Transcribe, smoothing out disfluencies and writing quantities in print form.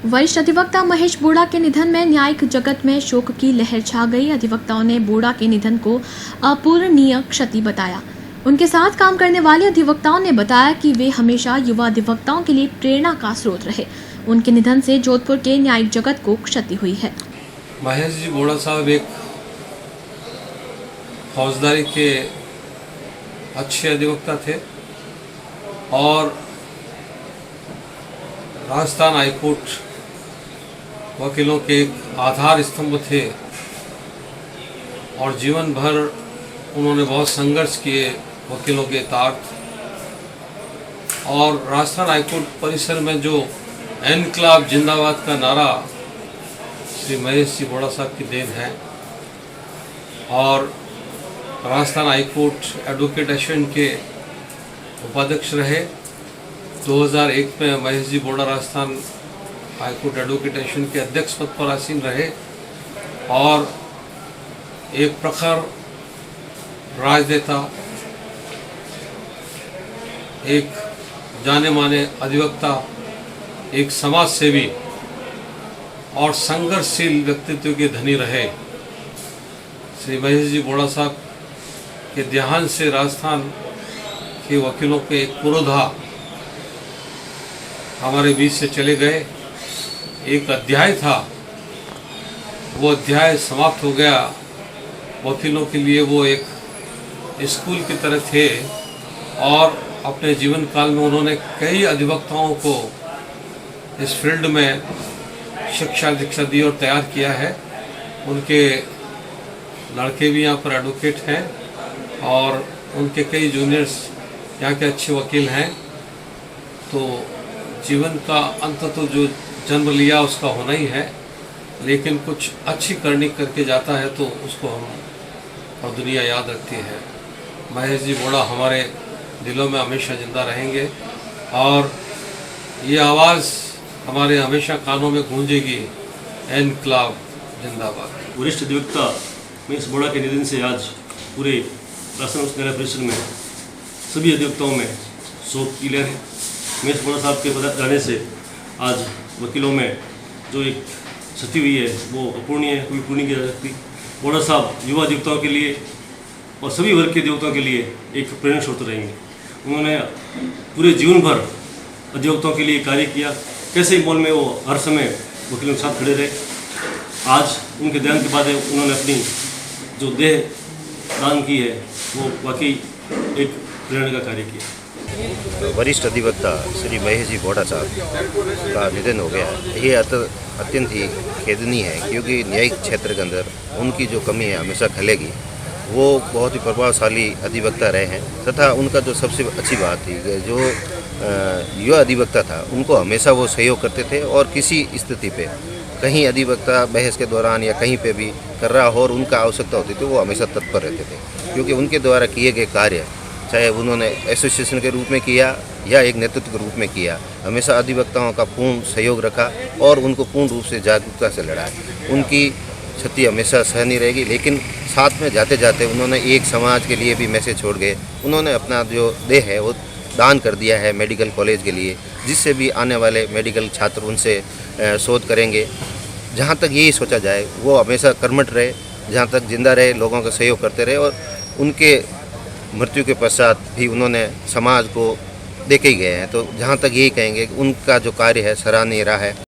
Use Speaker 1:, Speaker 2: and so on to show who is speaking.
Speaker 1: वरिष्ठ अधिवक्ता महेश बोड़ा के निधन में न्यायिक जगत में शोक की लहर छा गई। अधिवक्ताओं ने बोड़ा के निधन को अपूरणीय क्षति बताया। उनके साथ काम करने वाले अधिवक्ताओं ने बताया कि वे हमेशा युवा अधिवक्ताओं के लिए प्रेरणा का स्रोत रहे। उनके निधन से जोधपुर के न्यायिक जगत को क्षति हुई है।
Speaker 2: महेश जी बोड़ा साहब एक फौजदारी के अच्छे अधिवक्ता थे और राजस्थान हाईकोर्ट वकीलों के एक आधार स्तंभ थे और जीवन भर उन्होंने बहुत संघर्ष किए वकीलों के तार्थ। और राजस्थान हाईकोर्ट परिसर में जो एनक्लाव जिंदाबाद का नारा श्री महेश जी बोड़ा साहब की देन है। और राजस्थान हाईकोर्ट एडवोकेट एसोसिएशन के उपाध्यक्ष रहे। 2001 में महेश जी बोड़ा राजस्थान हाईकोर्ट एडवोकेट एसोसिएशन के अध्यक्ष पद पर आसीन रहे और एक प्रखर राजनेता, एक जाने माने अधिवक्ता, एक समाज सेवी और संघर्षशील व्यक्तित्व के धनी रहे। श्री महेश जी बोड़ा साहब के देहांत से राजस्थान के वकीलों के एक पुरोधा हमारे बीच से चले गए। एक अध्याय था, वो अध्याय समाप्त हो गया। वकीलों के लिए वो एक स्कूल की तरह थे और अपने जीवन काल में उन्होंने कई अधिवक्ताओं को इस फील्ड में शिक्षा दीक्षा दी और तैयार किया है। उनके लड़के भी यहाँ पर एडवोकेट हैं और उनके कई जूनियर्स यहाँ के अच्छे वकील हैं। तो जीवन का अंत तो जो जन्म लिया उसका होना ही है, लेकिन कुछ अच्छी करनी करके जाता है तो उसको हम और दुनिया याद रखती है। महेश जी बोड़ा हमारे दिलों में हमेशा जिंदा रहेंगे और ये आवाज़ हमारे हमेशा कानों में गूंजेगी, एनक्लाव जिंदाबाद।
Speaker 3: वरिष्ठ अधिवक्ता महेश बोड़ा के निधन से आज पूरे राजस्थान उच्च न्यायालय परिसर में सभी अधिवक्ताओं में शोक की लहर है। महेश बोड़ा साहब के पद जाने से आज वकीलों में जो एक क्षति हुई है वो अपूर्णीय है, कोई पूर्ण की जा सकती। बोड़ा साहब युवा अधिवक्ताओं के लिए और सभी वर्ग के अधिवक्ताओं के लिए एक प्रेरक स्रोत रहेंगे। उन्होंने पूरे जीवन भर अधिवक्ताओं के लिए कार्य किया। कैसे मॉल में वो हर समय वकीलों के साथ खड़े रहे। आज उनके देहांत के बाद उन्होंने अपनी जो देह दान की है वो वाकई एक प्रेरणा का कार्य किया।
Speaker 4: वरिष्ठ अधिवक्ता श्री महेश जी बोड़ा साहब का निधन हो गया। ये अत्यंत ही खेदनीय है क्योंकि न्यायिक क्षेत्र के अंदर उनकी जो कमी है हमेशा खलेगी। वो बहुत ही प्रभावशाली अधिवक्ता रहे हैं तथा उनका जो सबसे अच्छी बात थी जो युवा अधिवक्ता था उनको हमेशा वो सहयोग करते थे और किसी स्थिति पे कहीं अधिवक्ता बहस के दौरान या कहीं पे भी कर रहा हो और उनका आवश्यकता होती थी वो हमेशा तत्पर रहते थे। क्योंकि उनके द्वारा किए गए कार्य चाहे उन्होंने एसोसिएशन के रूप में किया या एक नेतृत्व के रूप में किया, हमेशा अधिवक्ताओं का पूर्ण सहयोग रखा और उनको पूर्ण रूप से जागरूकता से लड़ा है। उनकी क्षति हमेशा सहनीय रहेगी, लेकिन साथ में जाते जाते उन्होंने एक समाज के लिए भी मैसेज छोड़ गए। उन्होंने अपना जो देह है वो दान कर दिया है मेडिकल कॉलेज के लिए, जिससे भी आने वाले मेडिकल छात्र उनसे शोध करेंगे। जहाँ तक यही सोचा जाए वो हमेशा कर्मठ रहे, जहाँ तक जिंदा रहे, लोगों का सहयोग करते रहे और उनके मृत्यु के पश्चात भी उन्होंने समाज को देखे ही गए हैं। तो जहाँ तक यही कहेंगे कि उनका जो कार्य है सराहनीय रहा है।